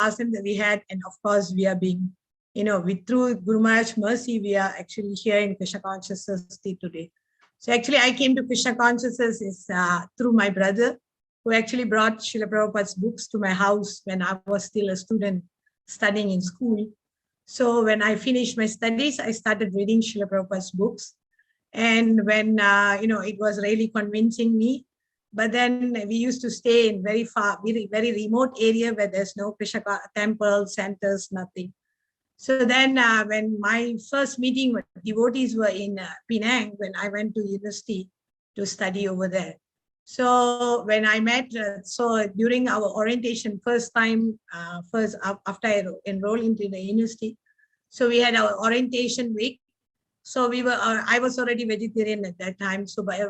ashram that we had, and of course we are being, through Guru Maharaj's mercy, we are actually here in Krishna consciousness today. So actually I came to Krishna consciousness is through my brother, who actually brought Srila Prabhupada's books to my house when I was still a student studying in school. So when I finished my studies, I started reading Srila Prabhupada's books. And when, it was really convincing me, but then we used to stay in very far, very, very remote area where there's no Krishna temple, centers, nothing. So then when my first meeting with devotees were in Penang, when I went to university to study over there. So when I met, so during our orientation, first time, after I enrolled into the university, so we had our orientation week. So we were, I was already vegetarian at that time, so by a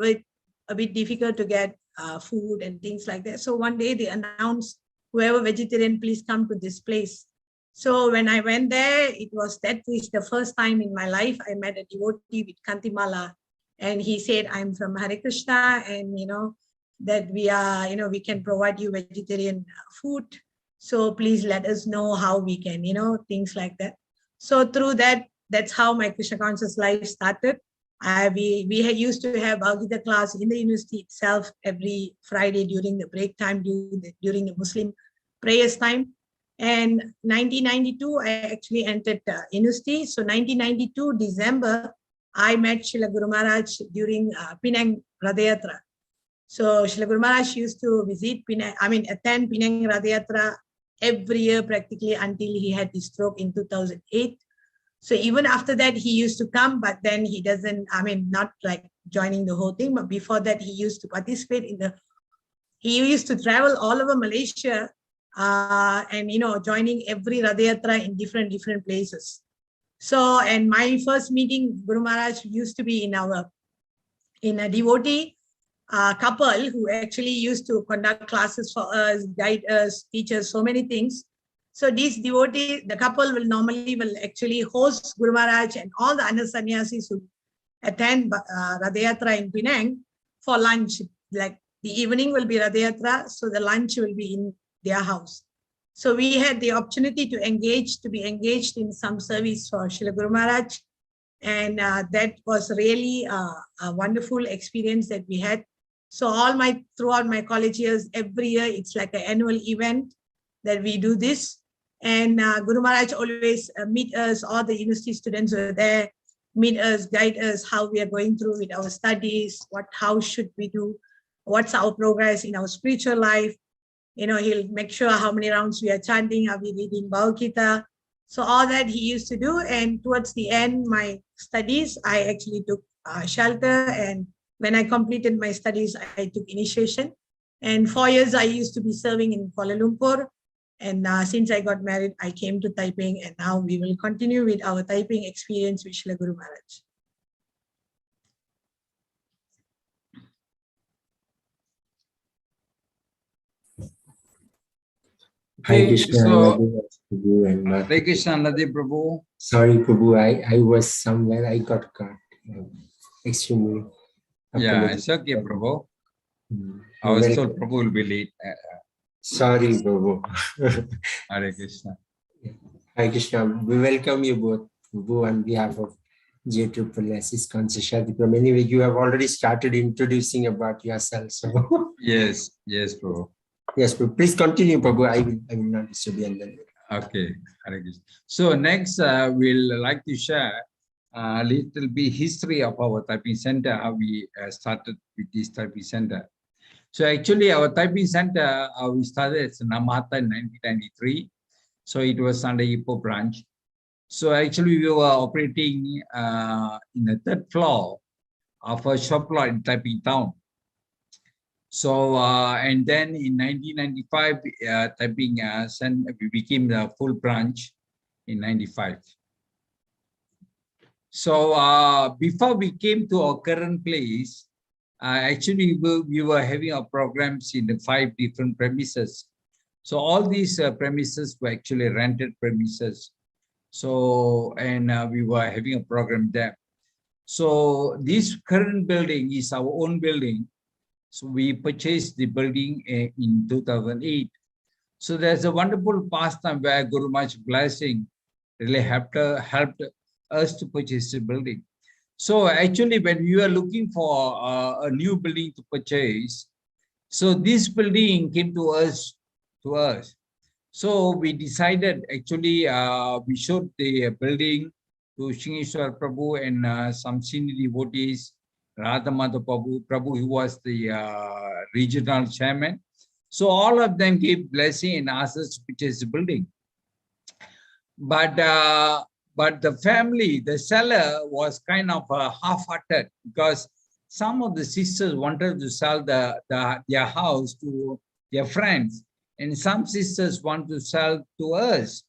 bit difficult to get food and things like that. So one day they announced, whoever vegetarian, please come to this place. So when I went there, that was the first time in my life I met a devotee with Kantimala, and he said, I'm from Hare Krishna, and that we are, we can provide you vegetarian food. So please let us know how we can, things like that. So through that, that's how my Krishna conscious life started. We used to have Bhagavad class in the university itself every Friday during the break time, during the Muslim prayers time. And 1992, I actually entered university. So 1992, December, I met Srila Guru Maharaj during Penang Radhayatra. So Srila Guru Maharaj used to visit Penang, attend Penang Radhayatra every year practically until he had his stroke in 2008. So even after that, he used to come, but then he doesn't, not like joining the whole thing, but before that, he used to participate he used to travel all over Malaysia and, joining every Radhayatra in different places. So, and my first meeting, Guru Maharaj used to be in a devotee couple who actually used to conduct classes for us, guide us, teach us so many things. So these devotees, the couple will actually host Guru Maharaj and all the other sannyasis who attend Radhayatra in Penang for lunch. Like the evening will be Radhayatra, so the lunch will be in their house. So we had the opportunity to be engaged in some service for Srila Guru Maharaj. And that was really a wonderful experience that we had. So throughout my college years, every year, it's like an annual event that we do this. And Guru Maharaj always meet us, all the university students were there, meet us, guide us, how we are going through with our studies, how should we do, what's our progress in our spiritual life. He'll make sure how many rounds we are chanting, are we reading Bhagavad Gita. So all that he used to do. And towards the end, my studies, I actually took shelter. And when I completed my studies, I took initiation. And 4 years I used to be serving in Kuala Lumpur. And since I got married, I came to Taiping, and now we will continue with our Taiping experience with Srila Guru Maharaj. Hare Krishna, Hare Krishna, Prabhu. Sorry, Prabhu, I was somewhere, I got caught. Extremely. Yeah, it's okay, Prabhu. I was told Prabhu will be late. Sorry, Prabhu. Hare Krishna. Hare Krishna. We welcome you both, Prabhu, on behalf of J-Triple-S, Iskcon Seshadripuram. Anyway, you have already started introducing about yourself. So Yes, Prabhu. Yes, Prabhu. Please continue, Prabhu. I will not disturb you. Okay, Hare Krishna. So next, we'll like to share a little bit history of our typing center, how we started with this typing center. So actually, our typing center, we started as Namata in 1993. So it was under Ipoh branch. So actually, we were operating in the 3rd floor of a shop lot in Taiping town. So, and then in 1995, Taiping we became the full branch in 95. So before we came to our current place, actually we were having our programs in the 5 different premises. So all these premises were actually rented premises. So, and we were having a program there. So this current building is our own building. So we purchased the building in 2008. So there's a wonderful pastime where Guru Maharaj's blessing really helped us to purchase the building. So actually, when we were looking for a new building to purchase, so this building came to us. So we decided, actually, we showed the building to Shingeshwar Prabhu and some senior devotees, Radhamata Prabhu, who was the regional chairman. So all of them gave blessing and asked us to purchase the building. But the family, the seller, was kind of half-hearted, because some of the sisters wanted to sell their house to their friends, and some sisters want to sell to us.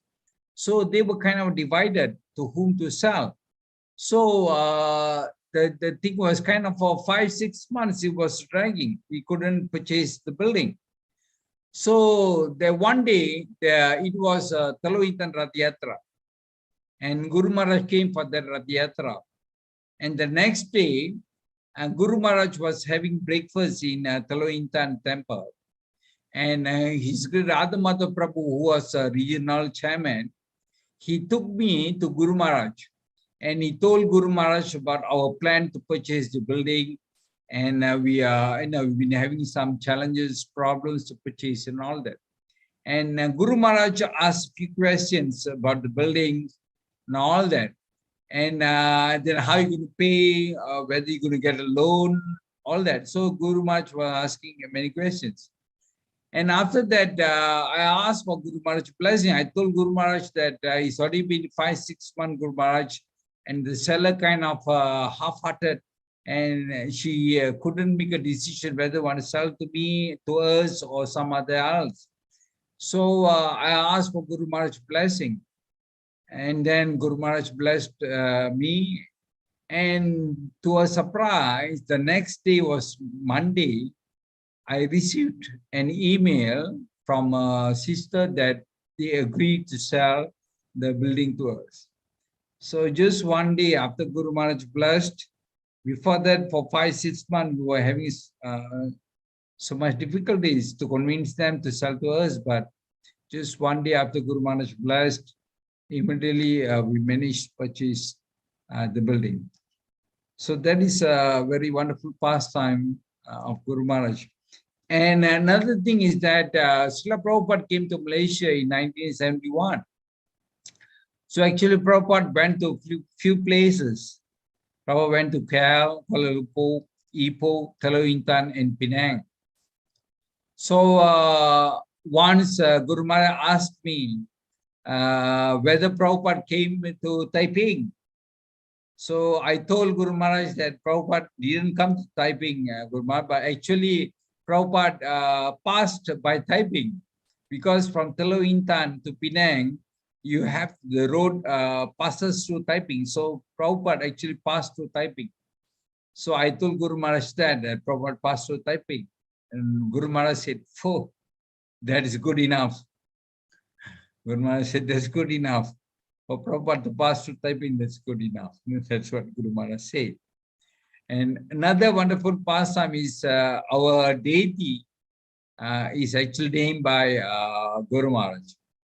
So they were kind of divided to whom to sell. So the thing was kind of for 5-6 months, it was dragging. We couldn't purchase the building. So there one day, it was Talointan Rath Yatra, and Guru Maharaj came for that Rath Yatra. And the next day, Guru Maharaj was having breakfast in Talointan temple. And his Radhamata Prabhu, who was a regional chairman, he took me to Guru Maharaj. And he told Guru Maharaj about our plan to purchase the building. And we've been having some challenges, problems to purchase and all that. And Guru Maharaj asked a few questions about the building and all that. And then how you going to pay, whether you're going to get a loan, all that. So Guru Maharaj was asking many questions. And after that, I asked for Guru Maharaj's blessing. I told Guru Maharaj that it's already been 5-6 months, Guru Maharaj, and the seller kind of half-hearted, and she couldn't make a decision whether want to sell to me, to us, or some other else. So I asked for Guru Maharaj's blessing. And then Guru Maharaj blessed me. And to a surprise, the next day was Monday, I received an email from a sister that they agreed to sell the building to us. So just one day after Guru Maharaj blessed, before that for 5-6 months, we were having so much difficulties to convince them to sell to us. But just one day after Guru Maharaj blessed, immediately we managed to purchase the building. So that is a very wonderful pastime of Guru Maharaj. And another thing is that Srila Prabhupada came to Malaysia in 1971. So actually Prabhupada went to few places. Prabhupada went to KL, Kuala Lumpur, Ipoh, Talointan, and Penang. So once Guru Maharaj asked me whether Prabhupada came to Taiping. So I told Guru Maharaj that Prabhupada didn't come to Taiping, Guru Maharaj, but actually Prabhupada passed by Taiping, because from Talointan to Penang, you have the road passes through Taiping. So Prabhupada actually passed through Taiping. So I told Guru Maharaj that Prabhupada passed through Taiping. And Guru Maharaj said, "Oh, that is good enough." Guru Maharaj said, "That's good enough. For Prabhupada to pass through Taiping, that's good enough." That's what Guru Maharaj said. And another wonderful pastime is our deity is actually named by Guru Maharaj.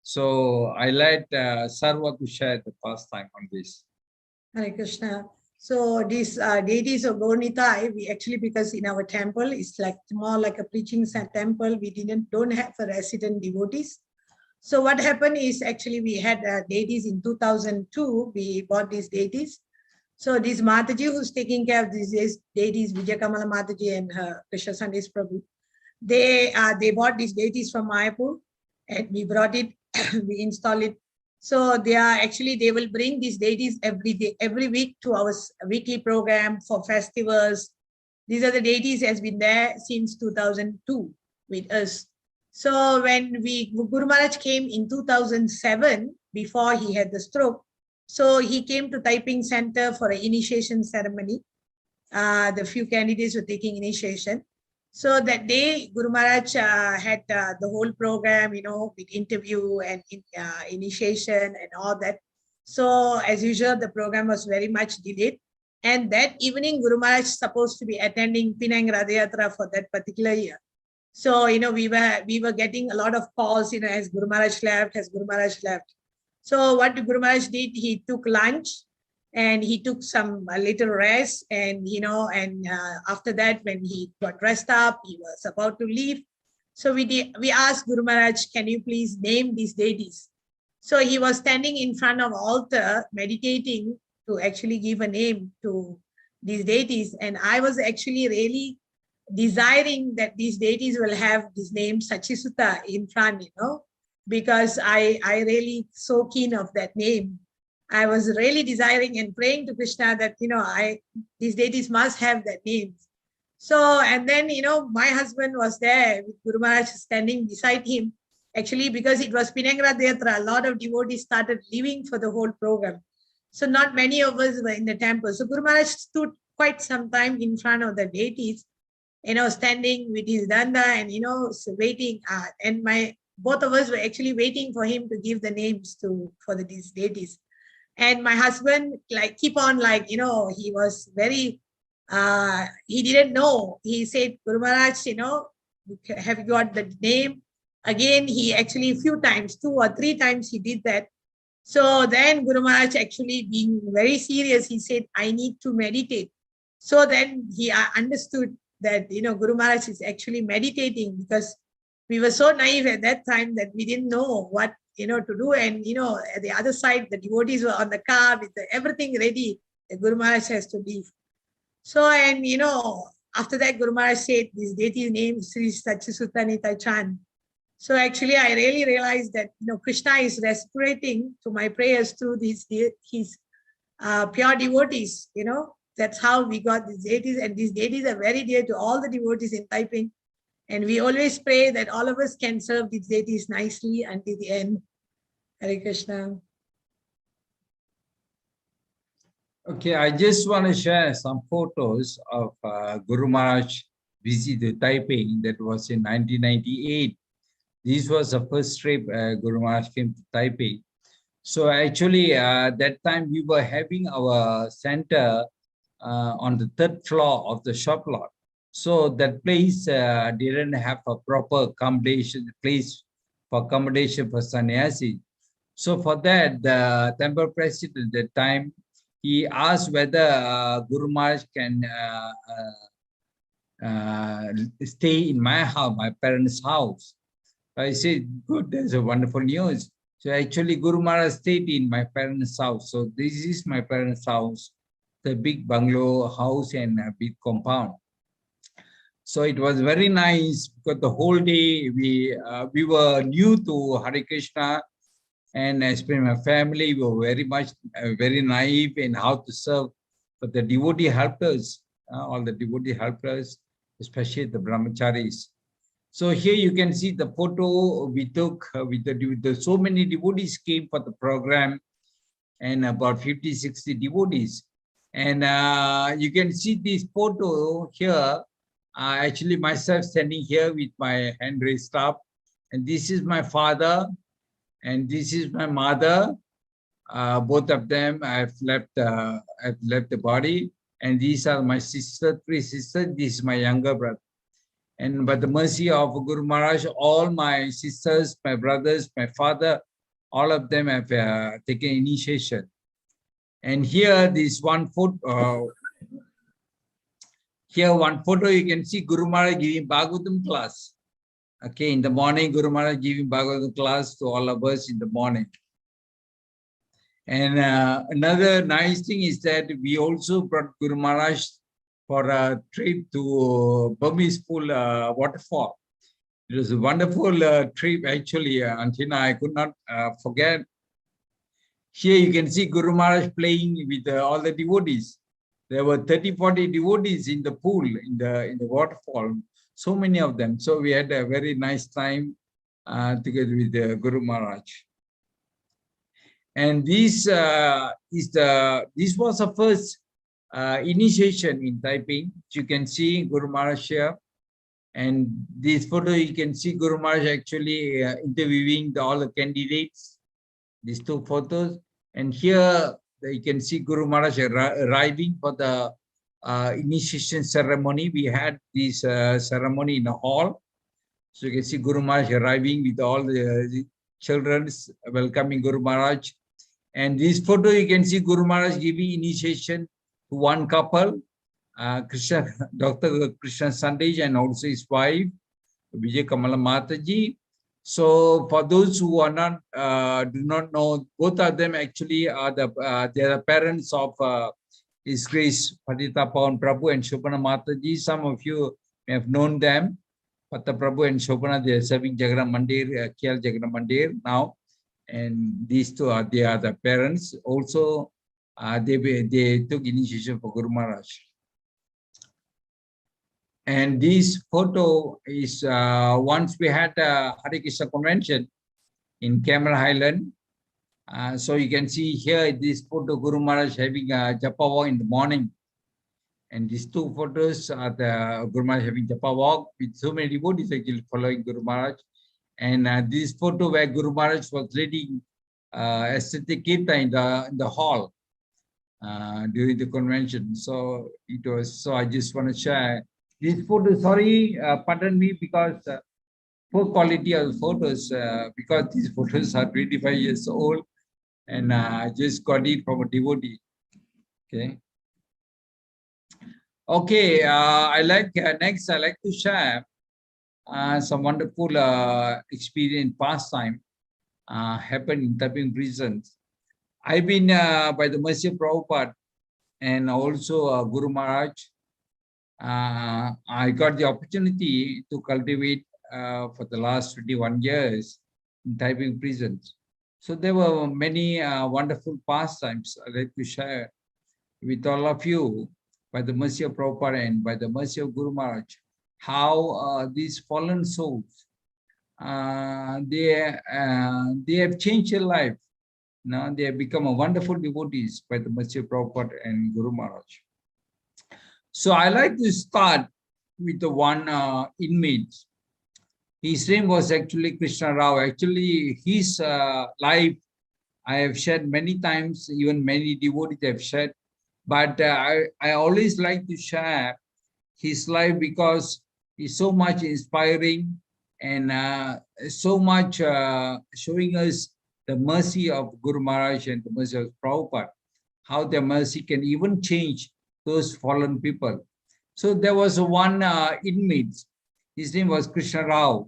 So I let Sarva to share the pastime on this. Hare Krishna. So these deities of Gaurnitai, we actually, because in our temple, it's like more like a preaching temple, we don't have a resident devotees. So what happened is actually we had deities in 2002, we bought these deities. So this Mataji who's taking care of these deities, Vijay Kamala Mataji and her Krishna Sundays Prabhu, they bought these deities from Mayapur, and we brought it, we installed it. So they will bring these deities every day, every week to our weekly program for festivals. These are the deities has been there since 2002 with us. So when Guru Maharaj came in 2007, before he had the stroke, so he came to Taiping Center for an initiation ceremony. The few candidates were taking initiation. So that day, Guru Maharaj had the whole program, with interview and initiation and all that. So as usual, the program was very much delayed. And that evening, Guru Maharaj is supposed to be attending Penang Rath Yatra for that particular year. So, we were getting a lot of calls, as Guru Maharaj left, has Guru Maharaj left. So what Guru Maharaj did, he took lunch and he took some a little rest, and after that, when he got dressed up, he was about to leave. So we asked Guru Maharaj, can you please name these deities? So he was standing in front of altar meditating to actually give a name to these deities, and I was actually really desiring that these deities will have this name Sachisuta in front, because I really so keen of that name. I was really desiring and praying to Krishna that, these deities must have that name. So, and then, my husband was there with Guru Maharaj standing beside him. Actually, because it was Pinangra Deatra, a lot of devotees started leaving for the whole program. So not many of us were in the temple. So Guru Maharaj stood quite some time in front of the deities, standing with his danda and, waiting. And both of us were actually waiting for him to give the names for these deities. And my husband keep on he was very, he didn't know. He said, Guru Maharaj, have you got the name? Again, he actually a few times, 2 or 3 times he did that. So then Guru Maharaj actually being very serious, he said, I need to meditate. So then he understood that, Guru Maharaj is actually meditating, because we were so naive at that time that we didn't know what, to do. And, at the other side, the devotees were on the car with everything ready. The Guru Maharaj has to leave. So, and, after that, Guru Maharaj said, this deity's name is Sri Sachisutanita Chan. So actually, I really realized that, Krishna is respirating to my prayers through his pure devotees, That's how we got these deities, and these deities are very dear to all the devotees in Taiping. And we always pray that all of us can serve these deities nicely until the end. Hare Krishna. Okay, I just want to share some photos of Guru Maharaj visit to Taiping. That was in 1998. This was the first trip Guru Maharaj came to Taipei. So actually, that time we were having our center on the 3rd floor of the shop lot. So that place didn't have a proper place for accommodation for sannyasi. So for that, the temple president at that time, he asked whether Guru Maharaj can stay in my house, my parents' house. I said, good, that's a wonderful news. So actually, Guru Maharaj stayed in my parents' house. So this is my parents' house, the big bungalow house and a big compound. So it was very nice, because the whole day we were new to Hare Krishna, and especially my family, we were very much very naive in how to serve. But the devotee helped us, all the devotee helped us, especially the brahmacharis. So here you can see the photo we took with so many devotees came for the program, and about 50, 60 devotees. And you can see this photo here, actually myself standing here with my hand raised up. And this is my father, and this is my mother. Both of them I've left the body. And these are my sister, 3 sisters. This is my younger brother. And by the mercy of Guru Maharaj, all my sisters, my brothers, my father, all of them have taken initiation. And here, this one photo, you can see Guru Maharaj giving Bhagavatam class. Okay, in the morning, Guru Maharaj giving Bhagavatam class to all of us in the morning. And another nice thing is that we also brought Guru Maharaj for a trip to Burmese Pool waterfall. It was a wonderful trip, actually, until I could not forget. Here you can see Guru Maharaj playing with all the devotees. There were 30, 40 devotees in the pool, in the waterfall, so many of them. So we had a very nice time together with Guru Maharaj. And this was the first initiation in Taiping. You can see Guru Maharaj here. And this photo, you can see Guru Maharaj actually interviewing all the candidates. These 2 photos. And here you can see Guru Maharaj arriving for the initiation ceremony. We had this ceremony in the hall. So you can see Guru Maharaj arriving with all the children welcoming Guru Maharaj. And this photo, you can see Guru Maharaj giving initiation to one couple, Krishna, Dr. Krsna Sandej, and also his wife, Vijay Kamala Mataji. So for those who are not do not know, both of them actually are they are the parents of His Grace Patita Pawan Prabhu and Shobhana Mataji. Some of you may have known them. Patita Prabhu and Shobhana, they are serving Jagannath Mandir, KL Jagannath Mandir now. And these two are the parents. Also, they took initiation for Guru Maharaj. And this photo is once we had a Hare Krishna convention in Cameron Highland. So you can see here this photo, Guru Maharaj having a japa walk in the morning. And these two photos are the Guru Maharaj having japa walk with so many devotees actually following Guru Maharaj. And this photo where Guru Maharaj was leading aesthetic kirtan in the hall during the convention. So it was, so I just want to share this photo. Sorry, pardon me, because poor quality of photos, because these photos are 25 years old and I just got it from a devotee. Okay. Okay, next I like to share some wonderful experience pastime happened in Taiping prisons. I've been by the mercy of Prabhupada and also Guru Maharaj. I got the opportunity to cultivate for the last 21 years in Taiping prisons. So there were many wonderful pastimes I'd like to share with all of you by the mercy of Prabhupada and by the mercy of Guru Maharaj, how these fallen souls, they have changed their life. Now they have become a wonderful devotees by the mercy of Prabhupada and Guru Maharaj. So I like to start with the one inmate. His name was actually Krishna Rao. Actually, his life I have shared many times, even many devotees have shared. But I always like to share his life because he's so much inspiring and so much showing us the mercy of Guru Maharaj and the mercy of Prabhupada, how their mercy can even change those fallen people. So there was one inmate, his name was Krishna Rao.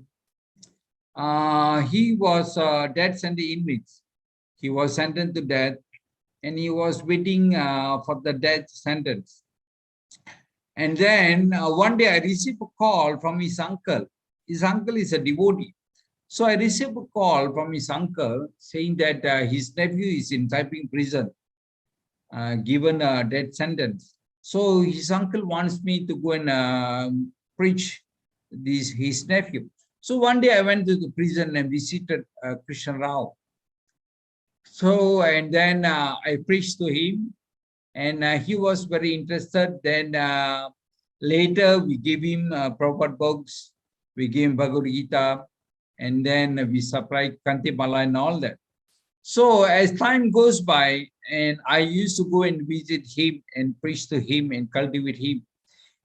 He was death sentence inmate. He was sentenced to death and he was waiting for the death sentence. And then one day I received a call from his uncle. His uncle is a devotee. So I received a call from his uncle saying that his nephew is in Taiping prison, given a death sentence. So his uncle wants me to go and preach his nephew. So one day I went to the prison and visited Krishna Rao. So, and then I preached to him and he was very interested. Then later we gave him Prabhupada books, we gave him Bhagavad Gita, and then we supplied Kantipala and all that. So as time goes by, and I used to go and visit him and preach to him and cultivate him.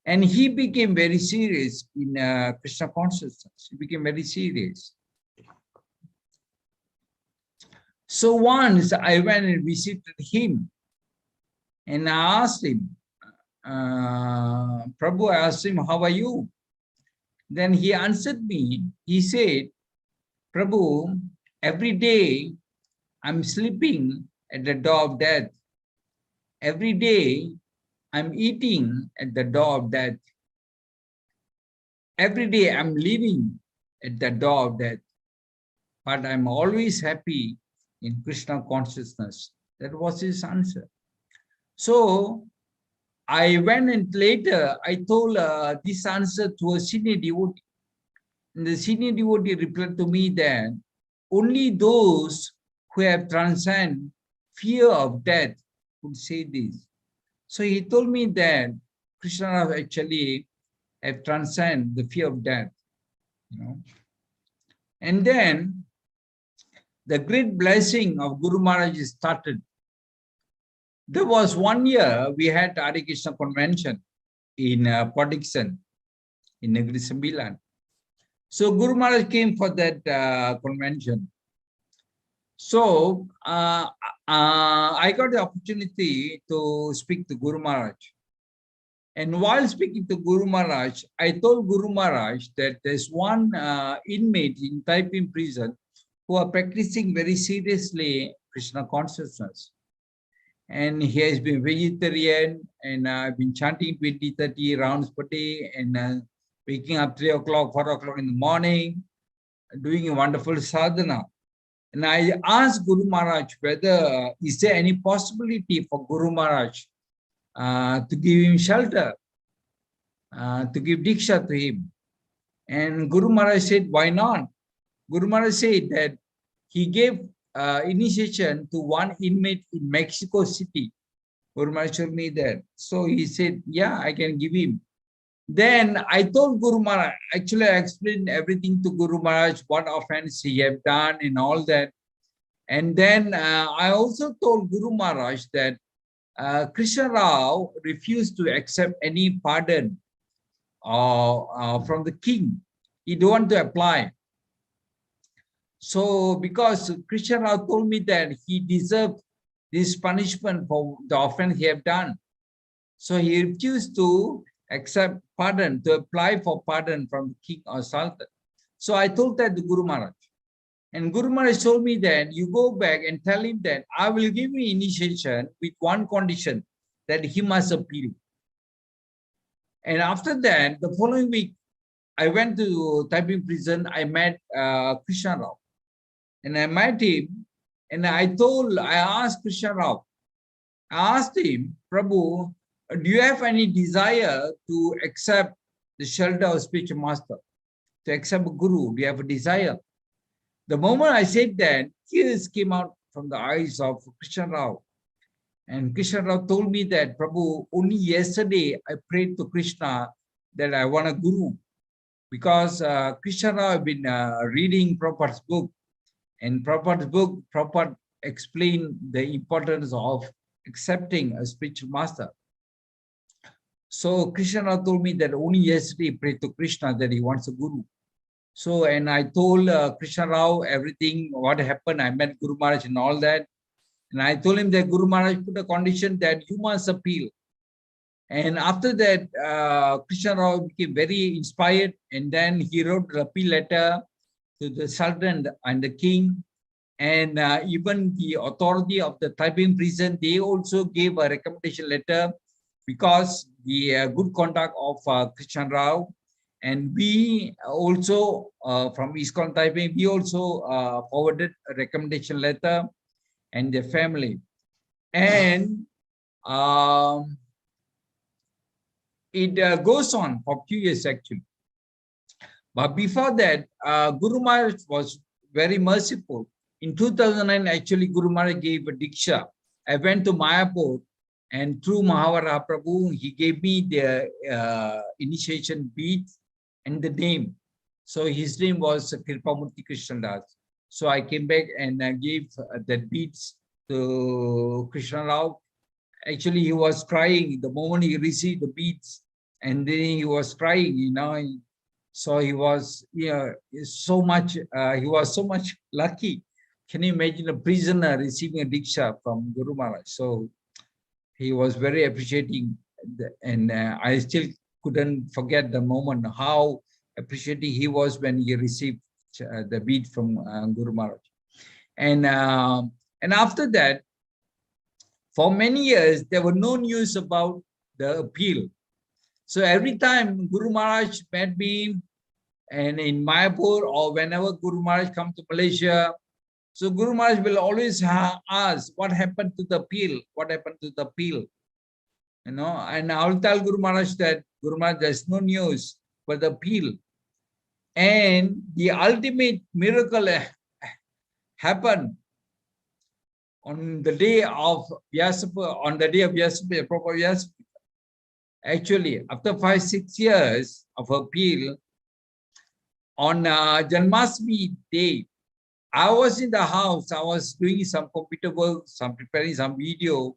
And he became very serious in Krishna consciousness. He became very serious. So once I went and visited him and I asked him, Prabhu, I asked him, how are you? Then he answered me, he said, Prabhu, every day I'm sleeping at the door of death. Every day I'm eating at the door of death. Every day I'm living at the door of death. But I'm always happy in Krishna consciousness. That was his answer. So I went and later I told this answer to a senior devotee. And the senior devotee replied to me that only those who have transcended fear of death would say this. So he told me that Krishna actually have transcended the fear of death, you know. And then the great blessing of Guru Maharaj started. There was 1 year we had Hare Krishna convention in Port Dickson, in Negeri Sembilan. So Guru Maharaj came for that convention. So I got the opportunity to speak to Guru Maharaj. And while speaking to Guru Maharaj, I told Guru Maharaj that there's one inmate in Taiping prison who are practicing very seriously Krishna consciousness. And he has been vegetarian, and I've been chanting 20, 30 rounds per day, and waking up 3 o'clock, 4 o'clock in the morning, doing a wonderful sadhana. And I asked Guru Maharaj whether is there any possibility for Guru Maharaj to give him shelter, to give diksha to him. And Guru Maharaj said, why not? Guru Maharaj said that he gave initiation to one inmate in Mexico City. Guru Maharaj showed me that. So he said, yeah, I can give him. Then I told Guru Maharaj, actually I explained everything to Guru Maharaj, what offense he had done and all that. And then I also told Guru Maharaj that Krishna Rao refused to accept any pardon from the king. He don't want to apply. So because Krishna Rao told me that he deserved this punishment for the offense he have done. So he refused to accept pardon, to apply for pardon from the king or sultan. So I told that to Guru Maharaj. And Guru Maharaj told me that you go back and tell him that I will give you initiation with one condition, that he must appeal. And after that, the following week, I went to Taiping prison. I met Krishna Rao. And I met him, and I asked Krishna Rao, I asked him, Prabhu, do you have any desire to accept the shelter of spiritual master, to accept a guru? Do you have a desire? The moment I said that, tears came out from the eyes of Krishna Rao. And Krishna Rao told me that, Prabhu, only yesterday I prayed to Krishna that I want a guru. Because Krishna Rao had been reading Prabhupada's book. And Prabhupada's book, Prabhupada explained the importance of accepting a spiritual master. So Krishna Rao told me that only yesterday he prayed to Krishna that he wants a guru. So, and I told Krishna Rao everything, what happened. I met Guru Maharaj and all that. And I told him that Guru Maharaj put a condition that you must appeal. And after that, Krishna Rao became very inspired. And then he wrote an appeal letter to the Sultan and the King. And even the authority of the Taiping prison, they also gave a recommendation letter because the good conduct of Krishna Rao. And we also, from Iskcon Taiping, we also forwarded a recommendation letter and their family. And it goes on for a few years actually. But before that, Guru Maharaj was very merciful. In 2009, actually, Guru Maharaj gave a diksha. I went to Mayapur, and through Mahavara Prabhu, he gave me the initiation bead and the name. So his name was Kripamurti Krishnadas. So I came back and gave that beads to Krishna Rao. Actually, he was crying the moment he received the beads, and then he was crying, you know. So he was, so much. He was so much lucky. Can you imagine a prisoner receiving a diksha from Guru Maharaj? So he was very appreciating, and I still couldn't forget the moment how appreciating he was when he received the bead from Guru Maharaj. And after that, for many years there were no news about the appeal. So every time Guru Maharaj met me, and in Mayapur or whenever Guru Maharaj comes to Malaysia, so Guru Maharaj will always ask, what happened to the appeal? What happened to the appeal? You know, and I'll tell Guru Maharaj that, Guru Maharaj, there's no news for the appeal. And the ultimate miracle happened on the day of Vyasapura, proper Vyasapura. Actually, after 5-6 years of appeal, on Janmashtami day, I was in the house. I was doing some computer work, preparing some video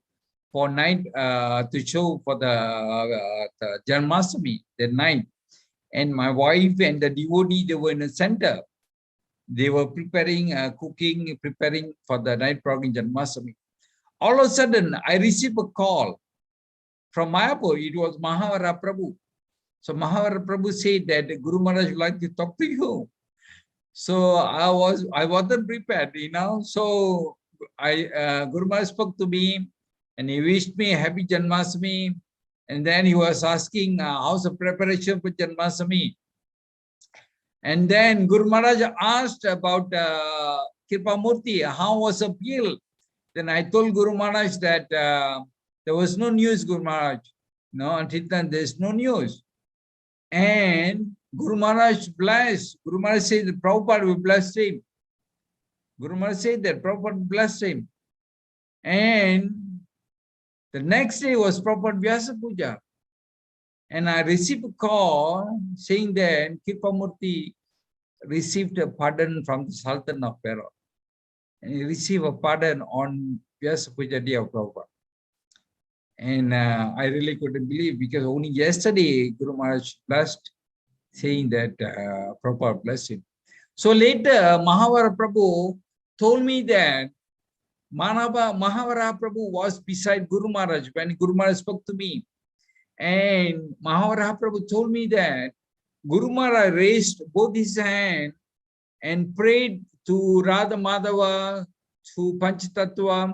for night to show for the Janmashtami that night. and my wife and the devotee, they were in the center. They were preparing, cooking, preparing for the night program Janmashtami. All of a sudden, I received a call from Mayapur. It was Mahavara Prabhu. So Mahavara Prabhu said that Guru Maharaj would like to talk to you. So I wasn't prepared, you know. So Guru Maharaj spoke to me and he wished me a happy Janmashtami. And then he was asking how's the preparation for Janmashtami. And then Guru Maharaj asked about Kripamurti, how was the appeal? Then I told Guru Maharaj that there was no news, Guru Maharaj. No, until then there's no news. And Guru Maharaj blessed. Guru Maharaj said that Prabhupada will bless him. Guru Maharaj said that Prabhupada blessed him. And the next day was Prabhupada Vyasa Puja. And I received a call saying that Kripamurti received a pardon from the Sultan of Peru. And he received a pardon on Vyasa Puja day of Prabhupada. And I really couldn't believe, because only yesterday Guru Maharaj blessed, saying that Prabhupada blessed him. So later, Mahavara Prabhu told me that Mahavara Prabhu was beside Guru Maharaj when Guru Maharaj spoke to me. And Mahavara Prabhu told me that Guru Maharaj raised both his hands and prayed to Radha Madhava, to Panchatattva,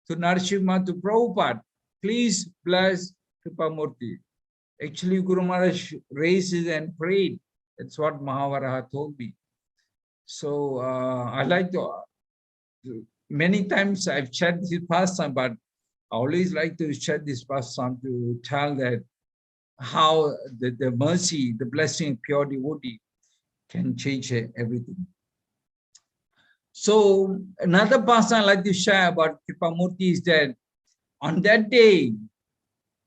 to Narasimha, to Prabhupada. Please bless Kripamurti. Actually, Guru Maharaj raised his and prayed. That's what Mahavara told me. So I like to, many times I've shared this pastime, but I always like to share this pastime to tell that how the mercy, the blessing of pure devotee can change everything. So another pastime I like to share about Kripamurti is that on that day,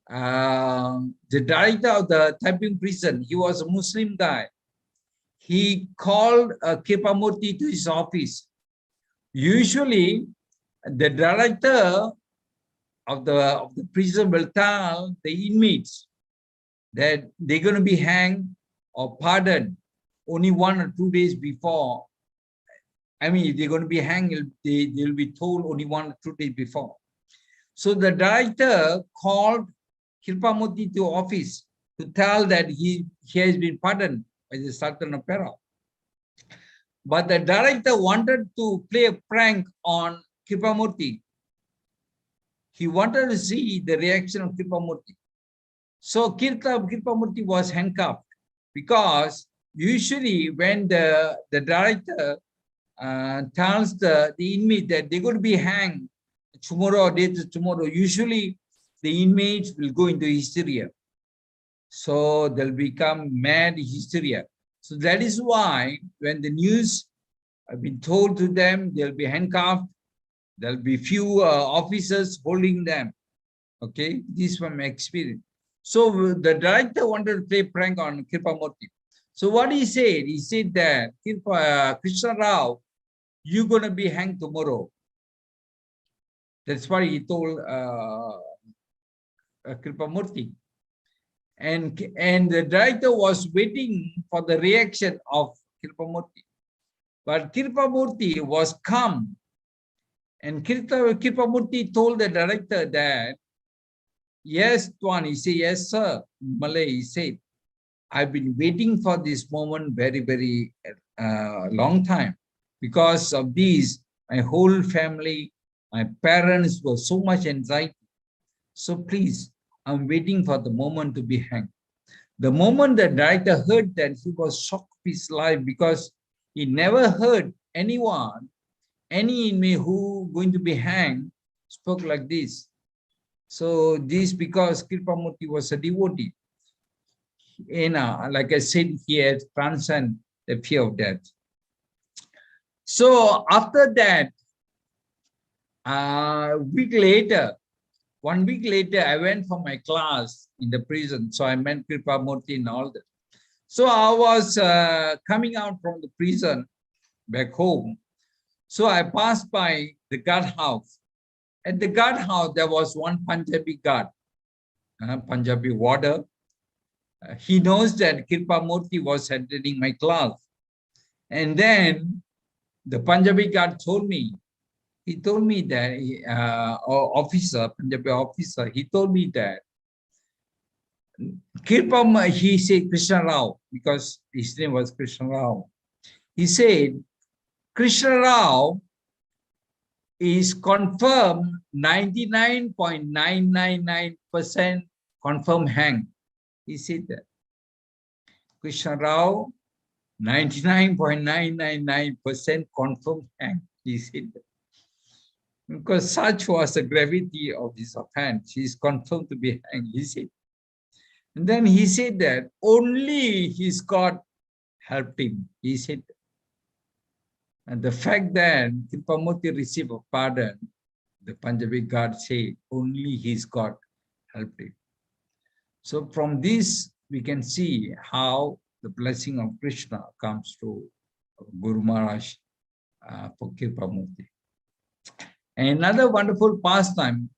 the director of the Taiping prison, he was a Muslim guy. He called Kripamurti to his office. Usually, the director of the prison will tell the inmates that they're going to be hanged or pardoned only 1 or 2 days before. I mean, if they're going to be hanged, they'll be told only 1 or 2 days before. So the director called Kripamurti to office to tell that he has been pardoned by the Sultan of Peru. But the director wanted to play a prank on Kripamurti. He wanted to see the reaction of Kripamurti. So Kripamurti was handcuffed, because usually when the director tells the inmate that they're going to be hanged tomorrow or day to tomorrow, usually the inmates will go into hysteria. So they'll become mad hysteria. So that is why when the news have been told to them, they'll be handcuffed. There'll be few officers holding them. Okay, this is from my experience. So the director wanted to play prank on Kripamurti. So what he said that Krsna Rao, you're going to be hanged tomorrow. That's what he told Kripamurti. And the director was waiting for the reaction of Kripamurti. But Kripamurti was calm. And Kripamurti told the director that, yes, Tuan, he said, yes, sir. Malay, he said, I've been waiting for this moment very, very long time. Because of this, my whole family, my parents were so much anxiety. So please, I'm waiting for the moment to be hanged. The moment the director heard that, he was shocked of his life, because he never heard anyone, any inmate who going to be hanged, spoke like this. So this because Kripamurti was a devotee. Like I said, he had transcended the fear of death. So after that, 1 week later, I went for my class in the prison. So I met Kripamurti and all that. So I was coming out from the prison back home. So I passed by the guard house. At the guard house, there was one Punjabi guard, Punjabi warder. he knows that Kripamurti was attending my class. And then the Punjabi guard told me, he told me that, officer, Punjabi officer, he told me that Kirpam, he said Krishna Rao, because his name was Krishna Rao. He said, Krishna Rao is confirmed 99.999% confirmed hang. He said that. Krishna Rao, 99.999% confirmed hang. He said that. Because such was the gravity of this offense. He is confirmed to be hanged, he said. And then he said that only his God helped him, he said. And the fact that Kripamurti received a pardon, the Punjabi God said, only his God helped him. So from this, we can see how the blessing of Krishna comes to Guru Maharaj for Kripamurti. Another wonderful pastime,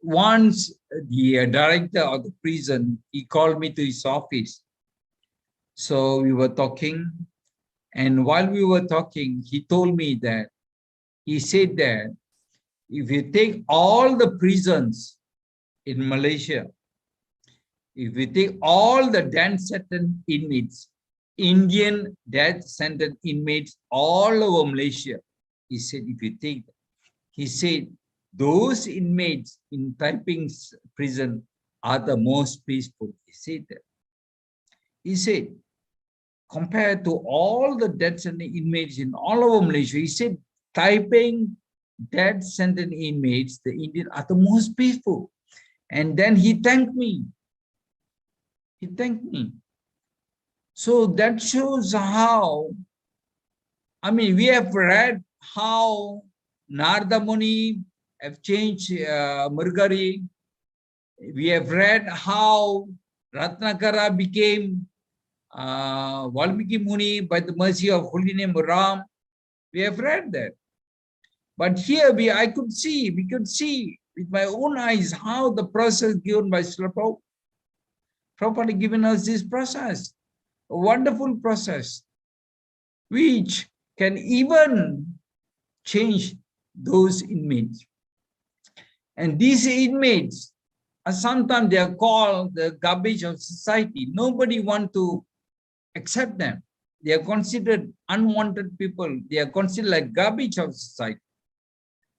once the director of the prison, he called me to his office. So we were talking, and while we were talking, he told me that, he said that if you take all the prisons in Malaysia, if you take all the death sentence inmates, Indian death sentence inmates all over Malaysia, he said, if you take, he said, those inmates in Taiping prison are the most peaceful. He said that. He said, compared to all the death sentence inmates in all over Malaysia, he said, Taiping death sentence inmates, the Indian, are the most peaceful. And then he thanked me. He thanked me. So that shows how, I mean, we have read how Narada Muni have changed Murgari. We have read how Ratnakara became Valmiki Muni by the mercy of holy name Ram. We have read that. But here we could see with my own eyes how the process given by Srila Prabhupada. Prabhupada had given us this process, a wonderful process, which can even change those inmates. And these inmates, sometimes they are called the garbage of society. Nobody wants to accept them. They are considered unwanted people. They are considered like garbage of society.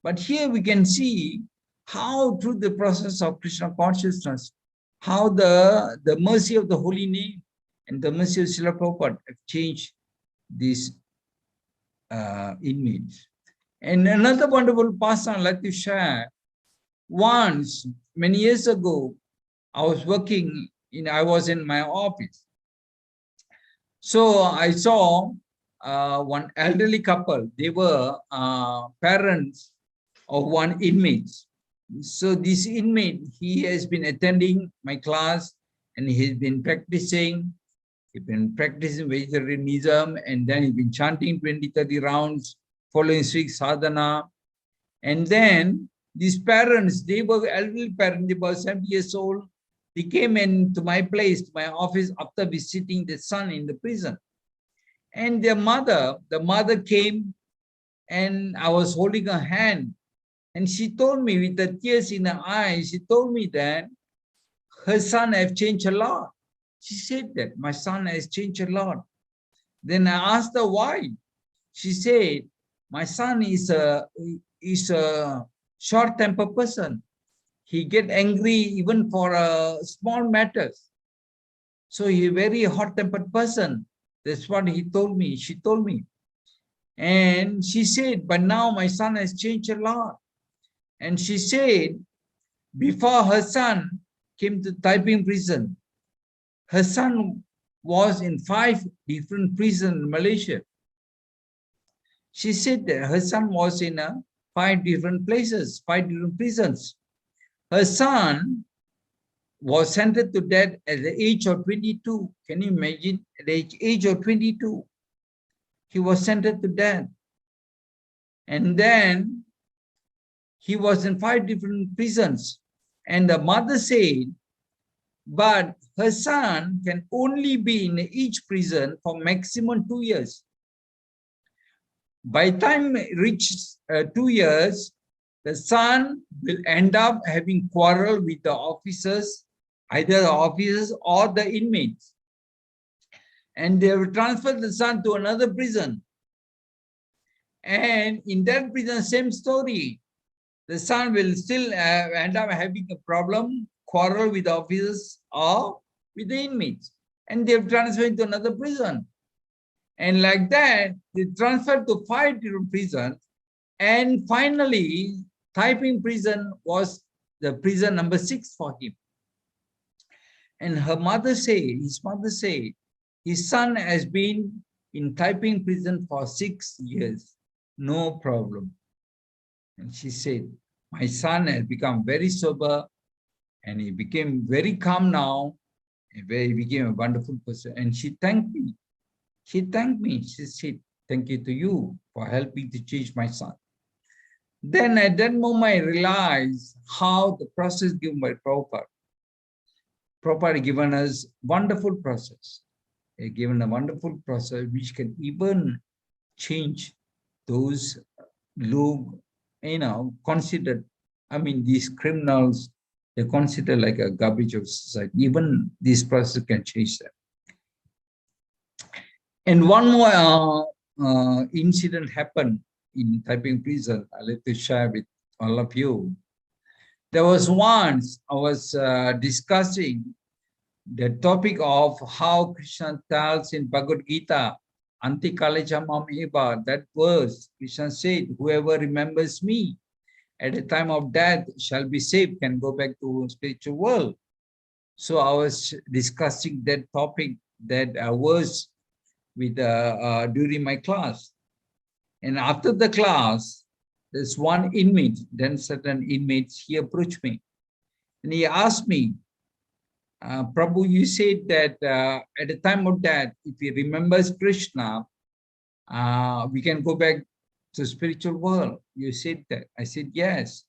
But here we can see how through the process of Krishna consciousness, how the mercy of the holy name and the mercy of Srila Prabhupada have changed these inmates. And another wonderful pastime I'd like to share. Once, many years ago, I was in my office. So I saw one elderly couple. They were parents of one inmate. So this inmate, he has been attending my class and he's been practicing. He's been practicing vegetarianism, and then he's been chanting 20-30 rounds, following strict sadhana. And then these parents, they were elderly parents, they were 70 years old. They came into my place, to my office, after visiting the son in the prison. And the mother came, and I was holding her hand. And she told me with the tears in her eyes, she told me that her son has changed a lot. She said that my son has changed a lot. Then I asked her why. She said, my son is a short-tempered person. He get angry even for small matters. So he's a very hot-tempered person. That's what he told me. She told me. And she said, but now my son has changed a lot. And she said, before her son came to Taiping prison, her son was in 5 different prisons in Malaysia. She said that her son was in 5 different places, 5 different prisons. Her son was sentenced to death at the age of 22. Can you imagine? At the age of 22, he was sentenced to death. And then he was in 5 different prisons. And the mother said, but her son can only be in each prison for maximum 2 years. By the time it reaches 2 years, the son will end up having quarrel with the officers, either the officers or the inmates. And they will transfer the son to another prison. And in that prison, same story. The son will still end up having a problem, quarrel with the officers or with the inmates. And they've transferred to another prison. And like that, they transferred to 5 different prisons. And finally, Taiping prison was the prison number 6 for him. And her mother said, his mother said, his son has been in Taiping prison for 6 years, no problem. And she said, my son has become very sober and he became very calm now, and he became a wonderful person. And she thanked me. She thanked me. She said, thank you to you for helping to change my son. Then at that moment, I realized how the process given by Prabhupada. Prabhupada given us wonderful process. He given a wonderful process which can even change those who, considered, these criminals, they're considered like a garbage of society. Even this process can change them. And one more incident happened in Taiping prison. I'd like to share with all of you. There was once I was discussing the topic of how Krishna tells in Bhagavad Gita, Anti Kalecha Mam Eva, that verse, Krishna said, whoever remembers me at the time of death shall be saved, can go back to spiritual world. So I was discussing that topic, that verse with during my class. And after the class, there's one inmate, then certain inmates, he approached me. And he asked me, Prabhu, you said that at the time of death, if he remembers Krishna, we can go back to spiritual world. You said that. I said, yes.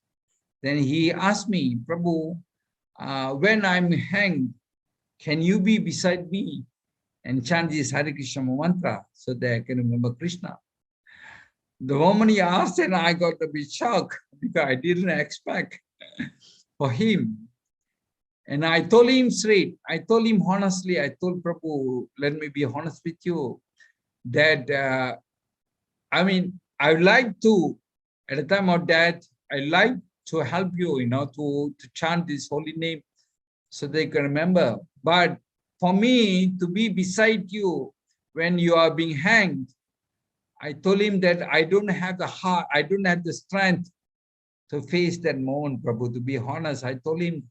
Then he asked me, Prabhu, when I'm hanged, can you be beside me and chant this Hare Krishna mantra so that I can remember Krishna? The moment he asked, and I got a bit shocked because I didn't expect for him. And I told him straight, I told him honestly, I told Prabhu, let me be honest with you, that, I would like to, at the time of death, I like to help you, to chant this holy name so they can remember. But for me to be beside you when you are being hanged, I told him that I don't have the heart, I don't have the strength to face that moment, Prabhu, to be honest. I told him,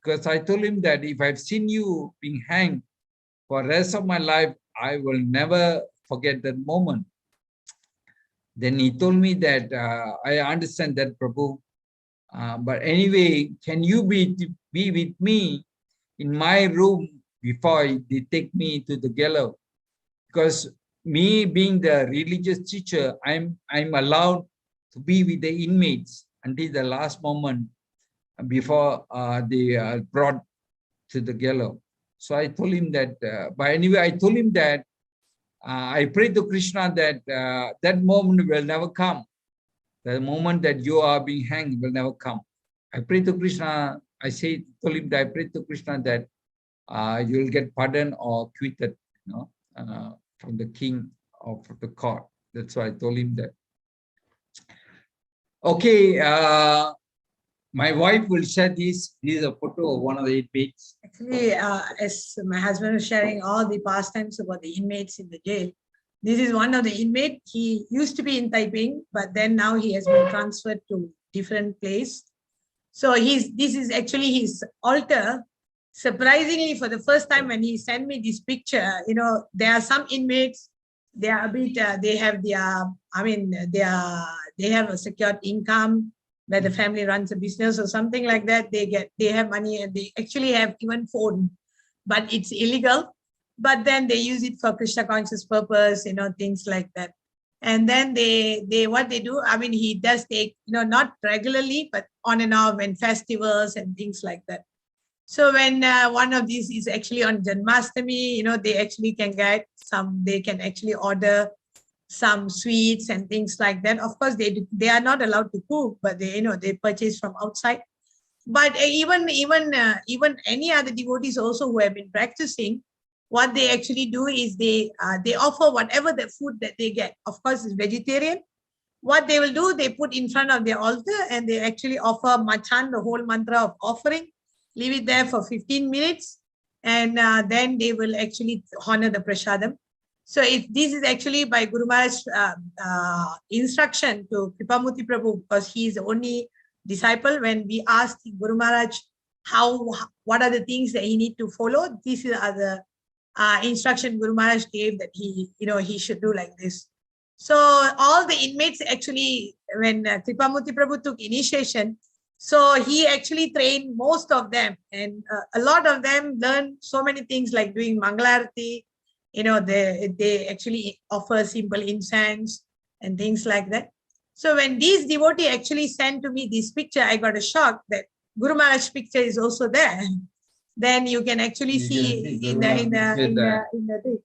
because I told him that if I've seen you being hanged for the rest of my life, I will never forget that moment. Then he told me that, I understand that, Prabhu, but anyway, can you be with me in my room before they take me to the gallows? Because me being the religious teacher, I'm allowed to be with the inmates until the last moment before they are brought to the gallows. So I told him that, but anyway, I told him that I prayed to Krishna that that moment will never come. The moment that you are being hanged will never come. I prayed to Krishna, told him that I prayed to Krishna that you will get pardoned or quitted, from the king of the court. That's why I told him that. Okay, my wife will share this. This is a photo of one of the inmates. Actually, as my husband was sharing all the pastimes about the inmates in the jail, this is one of the inmates. He used to be in Taiping, but then now he has been transferred to different place. So this is actually his altar. Surprisingly, for the first time when he sent me this picture, there are some inmates, they are a bit, they have a secured income where the family runs a business or something like that. They have money and they actually have even phone, but it's illegal. But then they use it for Krishna conscious purpose, things like that. And then what they do, he does take, not regularly, but on and off when festivals and things like that. So when one of these is actually on Janmashtami, they actually can get some, they can actually order some sweets and things like that. Of course, they are not allowed to cook, but they purchase from outside. But even any other devotees also who have been practicing, what they actually do is they offer whatever the food that they get. Of course, it's vegetarian. What they will do, they put in front of their altar and they actually offer machan, the whole mantra of offering, leave it there for 15 minutes, and then they will actually honor the prasadam. So this is actually by Guru Maharaj's instruction to Kripamurti Prabhu, because he is the only disciple. When we asked Guru Maharaj what are the things that he need to follow, these are the instruction Guru Maharaj gave, that he should do like this. So all the inmates actually, when Kripamurti Prabhu took initiation, so he actually trained most of them, and a lot of them learned so many things like doing Mangalarati. They actually offer simple incense and things like that. So when these devotee actually sent to me this picture, I got a shock that Guru Maharaj's picture is also there. Then you can actually see in the thing.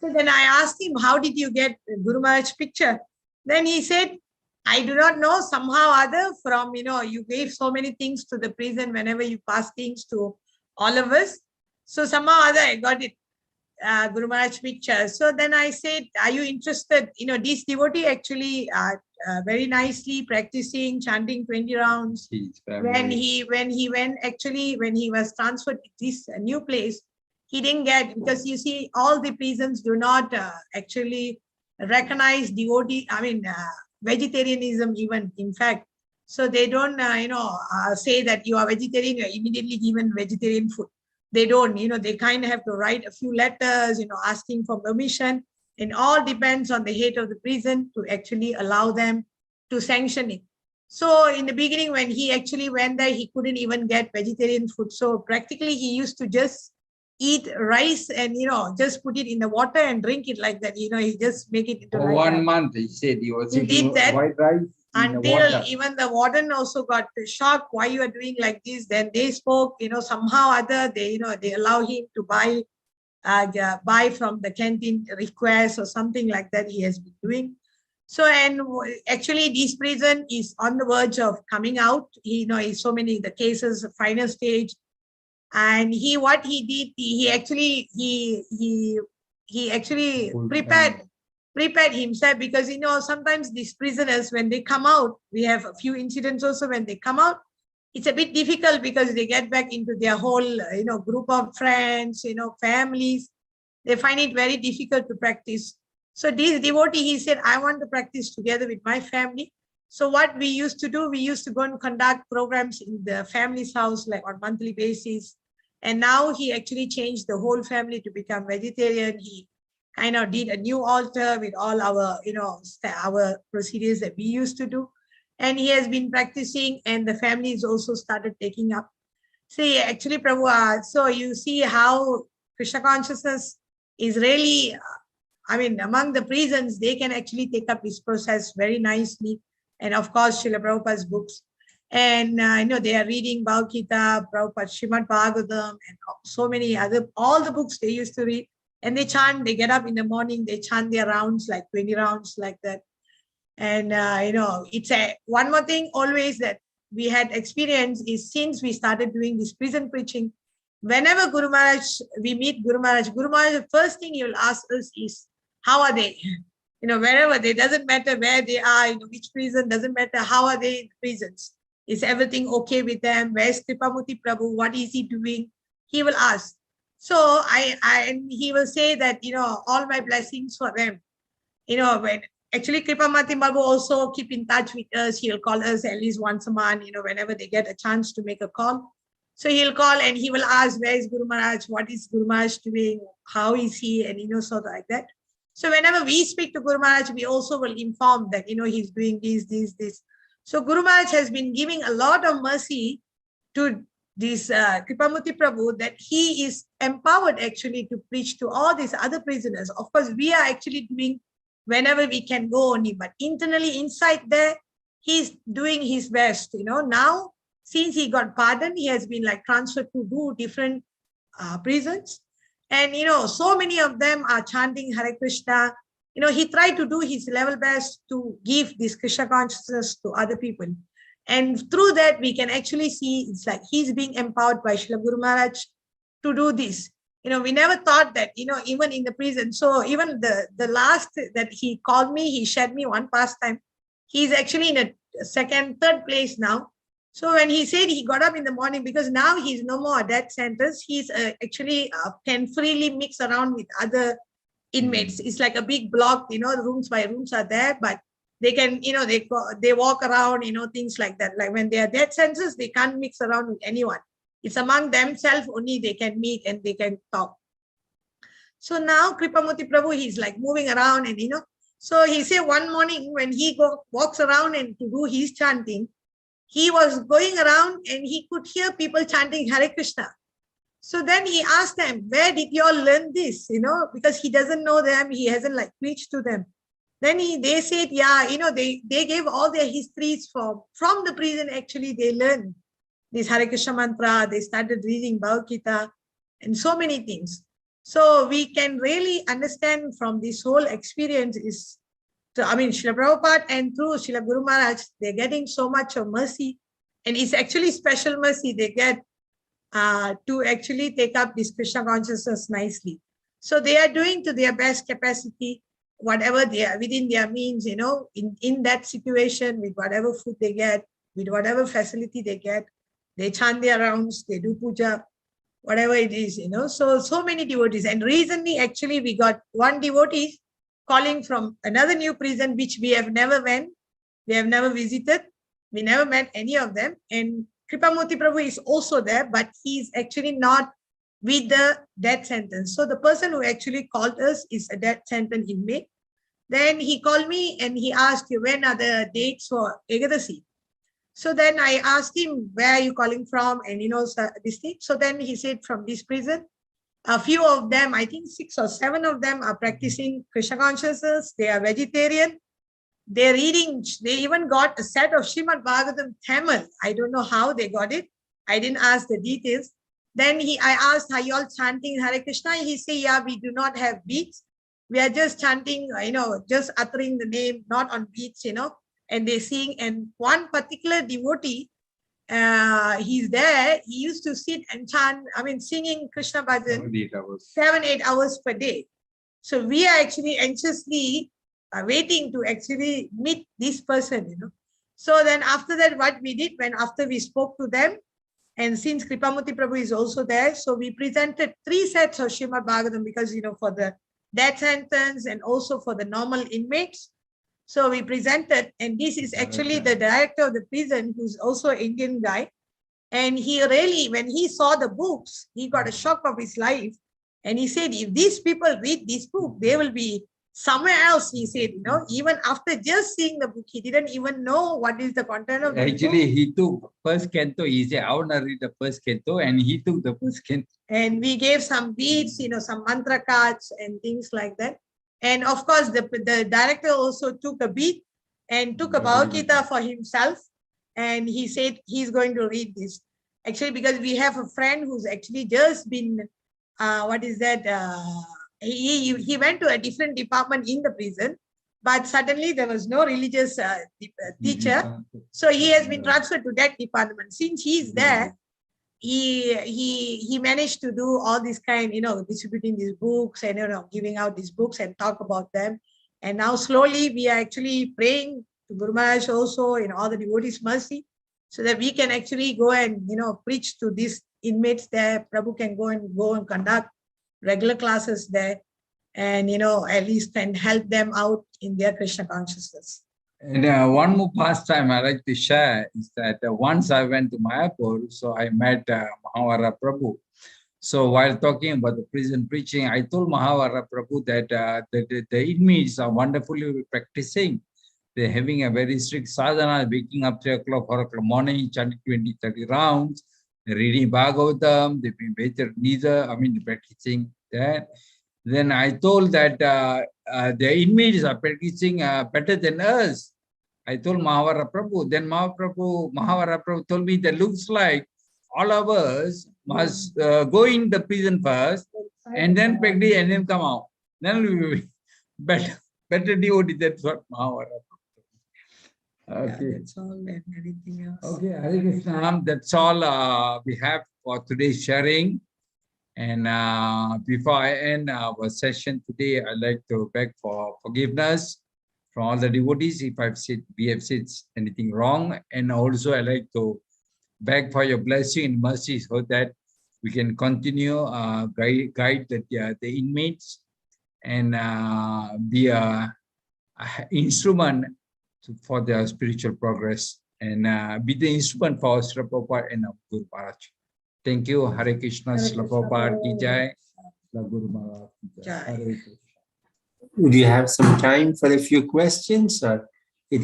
So then I asked him, how did you get Guru Maharaj's picture? Then he said, I do not know, somehow other from, you gave so many things to the prison whenever you pass things to all of us. So somehow other I got it, Guru Maharaj picture. So then I said, are you interested? This devotee actually very nicely practicing, chanting 20 rounds. When he was transferred to this new place, he didn't get, because you see, all the prisons do not actually recognize devotee, vegetarianism even, in fact. So they don't, say that you are vegetarian, you're immediately given vegetarian food. They don't, they kind of have to write a few letters, asking for permission. And all depends on the head of the prison to actually allow them to sanction it. So in the beginning, when he actually went there, he couldn't even get vegetarian food. So practically he used to just eat rice and, just put it in the water and drink it like that. He just make it into for 1 month, he said he was eating white rice. Until even the warden also got shocked, why you are doing like this. Then they spoke, somehow other, they allow him to buy from the canteen request or something like that he has been doing. So, and actually this prison is on the verge of coming out. He's so many, the cases, final stage. And what he did, he actually prepared himself, because sometimes these prisoners, when they come out, we have a few incidents also. When they come out, it's a bit difficult because they get back into their whole group of friends, families. They find it very difficult to practice. So this devotee, he said, I want to practice together with my family. So what we used to do, we used to go and conduct programs in the family's house, like on monthly basis. And now he actually changed the whole family to become vegetarian. He kind of did a new altar with all our, our procedures that we used to do. And he has been practicing, and the family is also started taking up. See, actually, Prabhu, so you see how Krishna consciousness is really, among the prisons, they can actually take up this process very nicely. And of course, Srila Prabhupada's books. And they are reading Bhagavad Gita, Prabhupada, Srimad Bhagavatam, and so many other, all the books they used to read. And they chant, they get up in the morning, they chant their rounds, like 20 rounds like that. And, it's one more thing always that we had experienced is, since we started doing this prison preaching, whenever we meet Guru Maharaj, the first thing he will ask us is, how are they? Wherever they, doesn't matter where they are, which prison, doesn't matter, how are they in the prisons? Is everything okay with them? Where's Kripamurti Prabhu? What is he doing? He will ask. So and he will say that, all my blessings for them. When actually Kripamurti Prabhu also keep in touch with us. He'll call us at least once a month, whenever they get a chance to make a call. So he'll call and he will ask, where is Guru Maharaj? What is Guru Maharaj doing? How is he? And, sort of like that. So whenever we speak to Guru Maharaj, we also will inform that, he's doing this. So Guru Maharaj has been giving a lot of mercy to this Kripamurti Prabhu, that he is empowered actually to preach to all these other prisoners. Of course, we are actually doing whenever we can go only, but internally inside there, he's doing his best. Now since he got pardoned, he has been like transferred to do different prisons. And, so many of them are chanting Hare Krishna. He tried to do his level best to give this Krishna consciousness to other people. And through that, we can actually see it's like he's being empowered by Srila Guru Maharaj to do this. We never thought that, even in the prison. So even the last that he called me, he shared me one pastime. He's actually in a third place now. So when he said he got up in the morning, because now he's no more a death sentence, he's actually can freely mix around with other inmates. It's like a big block, the rooms by rooms are there, but they can, they walk around, things like that. Like when they are death sentences, they can't mix around with anyone. It's among themselves only they can meet and they can talk. So now Kripamurti Prabhu, he's like moving around and, so he said one morning when he walks around and to do his chanting, he was going around and he could hear people chanting Hare Krishna. So then he asked them, where did you all learn this? Because he doesn't know them. He hasn't like preached to them. Then they said, yeah, they gave all their histories from the prison. Actually, they learned this Hare Krishna mantra. They started reading Bhagavad Gita and so many things. So we can really understand from this whole experience is, Srila Prabhupada and through Srila Guru Maharaj, they're getting so much of mercy. And it's actually special mercy they get to actually take up this Krishna consciousness nicely. So they are doing to their best capacity, whatever they are within their means, in that situation, with whatever food they get, with whatever facility they get, they chant their rounds, they do puja, whatever it is, so many devotees. And recently, actually, we got one devotee calling from another new prison, which we have never went, we have never visited, we never met any of them. And Kripamurti Prabhu is also there, but he's actually not with the death sentence. So the person who actually called us is a death sentence inmate. Then he called me and he asked, when are the dates for Ekadasi? So then I asked him, where are you calling from? And this thing. So then he said, from this prison. A few of them, I think 6 or 7 of them are practicing Krishna consciousness. They are vegetarian. They're reading, they even got a set of Srimad Bhagavatam Tamil. I don't know how they got it. I didn't ask the details. Then I asked, are you all chanting Hare Krishna? He said, yeah, we do not have beats. We are just chanting, just uttering the name, not on beats, and they sing. And one particular devotee, he's there, he used to sit and chant, singing Krishna bhajan 7-8 hours per day. So we are actually anxiously waiting to actually meet this person, So then after that, what we did, after we spoke to them, and since Kripamurti Prabhu is also there, so we presented 3 sets of Srimad Bhagavatam because, for the death sentence and also for the normal inmates. So we presented, and this is actually the director of the prison, who's also an Indian guy. And he really, when he saw the books, he got a shock of his life. And he said, if these people read this book, they will be somewhere else. He said, even after just seeing the book, he didn't even know what is the content of the book. Actually, he took first canto. He said, I want to read the first canto, and he took the first canto. And we gave some beads, some mantra cards and things like that. And of course, the director also took a bead and took a Bhagavad Gita for himself. And he said he's going to read this. Actually, because we have a friend who's actually just been, he went to a different department in the prison, but suddenly there was no religious teacher. So he has been transferred to that department. Since he's there, he managed to do all this kind, distributing these books and, giving out these books and talk about them. And now slowly we are actually praying to Guru Maharaj also in all the devotees' mercy, so that we can actually go and, preach to these inmates there. Prabhu can go and conduct regular classes there and, at least can help them out in their Krishna consciousness. And one more pastime I like to share is that once I went to Mayapur, so I met Mahavara Prabhu. So while talking about the prison preaching, I told Mahavara Prabhu that the inmates are wonderfully practicing. They're having a very strict sadhana, waking up 3 o'clock, 4 o'clock morning, chanting 20, 30 rounds, reading Bhagavatam, they've been practicing that. Then I told that the inmates are practicing better than us. I told Mahavara Prabhu. Then Mahavara Prabhu told me that looks like all of us must go in the prison first and then practice and then come out. Then we will be better devotee. That's what Mahavara Prabhu. Okay. Yeah, that's all and anything else. Okay, Hare Krishna. That's all we have for today's sharing. And before I end our session today, I'd like to beg for forgiveness from all the devotees if we have said anything wrong. And also I'd like to beg for your blessing and mercy so that we can continue guide the inmates and be an instrument for their spiritual progress and be the instrument for Srila Prabhupada and Guru Maharaj. Thank you. Hare Krishna. Srila Prabhupada ki jai. Srila Guru Maharaj ki jai. Hare Krishna. Would you have some time for a few questions? Or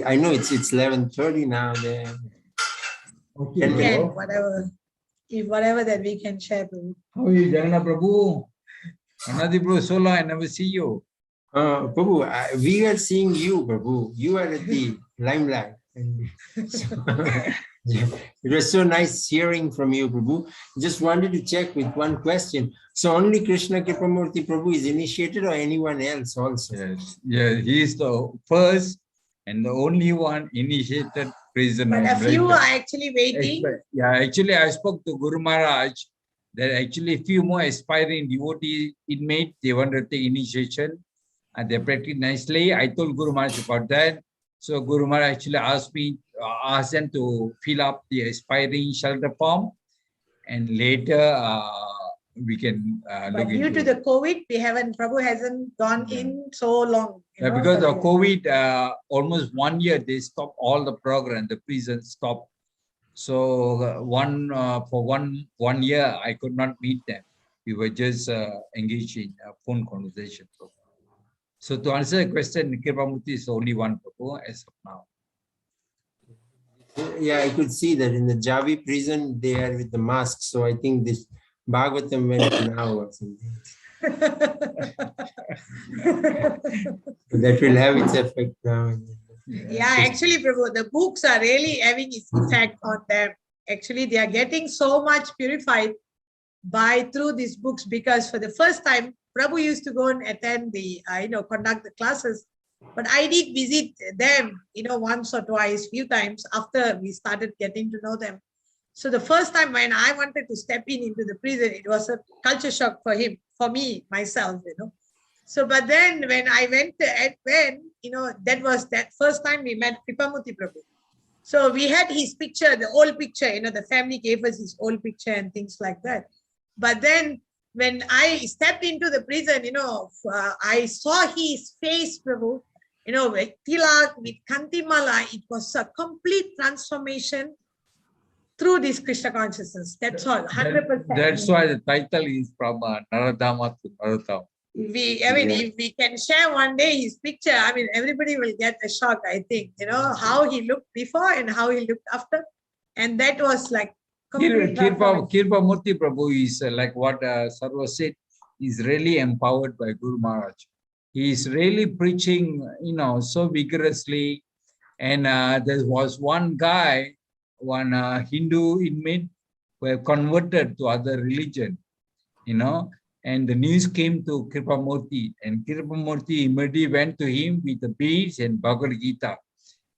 I know it's 11:30 now. Okay. Again, whatever that we can share. How are you, Janana Prabhu? Anadi Prabhu, so long I never see you. Prabhu, we are seeing you, Prabhu. You are at the limelight. It was so nice hearing from you, Prabhu. Just wanted to check with one question. So only Krishna Kripamurti Prabhu is initiated or anyone else also? Yes, yeah, he is the first and the only one initiated prisoner. But a few are actually waiting. Yeah, actually I spoke to Guru Maharaj that actually a few more aspiring devotee inmates, they want to take initiation and they practice nicely. I told Guru Maharaj about that. So Guru Maharaj actually asked them to fill up the aspiring shelter form, and later we can But due to the COVID, Prabhu hasn't gone in so long. Yeah, because of COVID, almost 1 year they stopped all the program. The prison stopped. So for one year I could not meet them. We were just engaged in a phone conversation. So to answer the question, Kripamurti is only one Prabhu as of now. Yeah, I could see that in the Javi prison, they are with the mask. So I think this Bhagavatam went now or something. That will have its effect now. Yeah, actually, Prabhu, the books are really having its effect on them. Actually, they are getting so much purified through these books, because for the first time, Prabhu used to go and attend the, conduct the classes. But I did visit them, once or twice, few times after we started getting to know them. So the first time when I wanted to step into the prison, it was a culture shock for me, myself, So, but then when I went, that was that first time we met Kripamurti Prabhu. So we had his picture, the old picture, the family gave us his old picture and things like that. But then when I stepped into the prison, I saw his face, Prabhu, with tilak, with kantimala. It was a complete transformation through this Krishna consciousness. That's all, 100%. That's why the title is from Naradama to Narottama. If we can share one day his picture, everybody will get a shock, I think, how he looked before and how he looked after. And that was like Kripamurti Prabhu is like what Sarva said, is really empowered by Guru Maharaj. He is really preaching, so vigorously. And there was one guy, one Hindu inmate who have converted to other religion, and the news came to Kripamurti, and Kripamurti immediately went to him with the beads and Bhagavad Gita.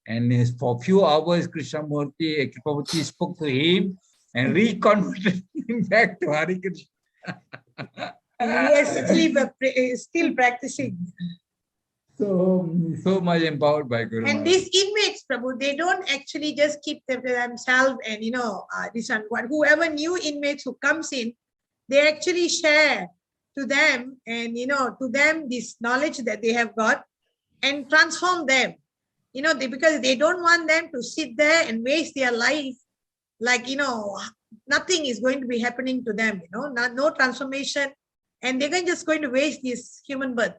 And for a few hours, Kripamurti spoke to him and reconverted him back to Hare Krishna. He is still practicing. So much empowered by Guru. And these inmates, Prabhu, they don't actually just keep them to themselves and, this and what. Whoever new inmates who comes in, they actually share to them and, to them this knowledge that they have got and transform them, because they don't want them to sit there and waste their life like, nothing is going to be happening to them, no transformation, and they're just going to waste this human birth.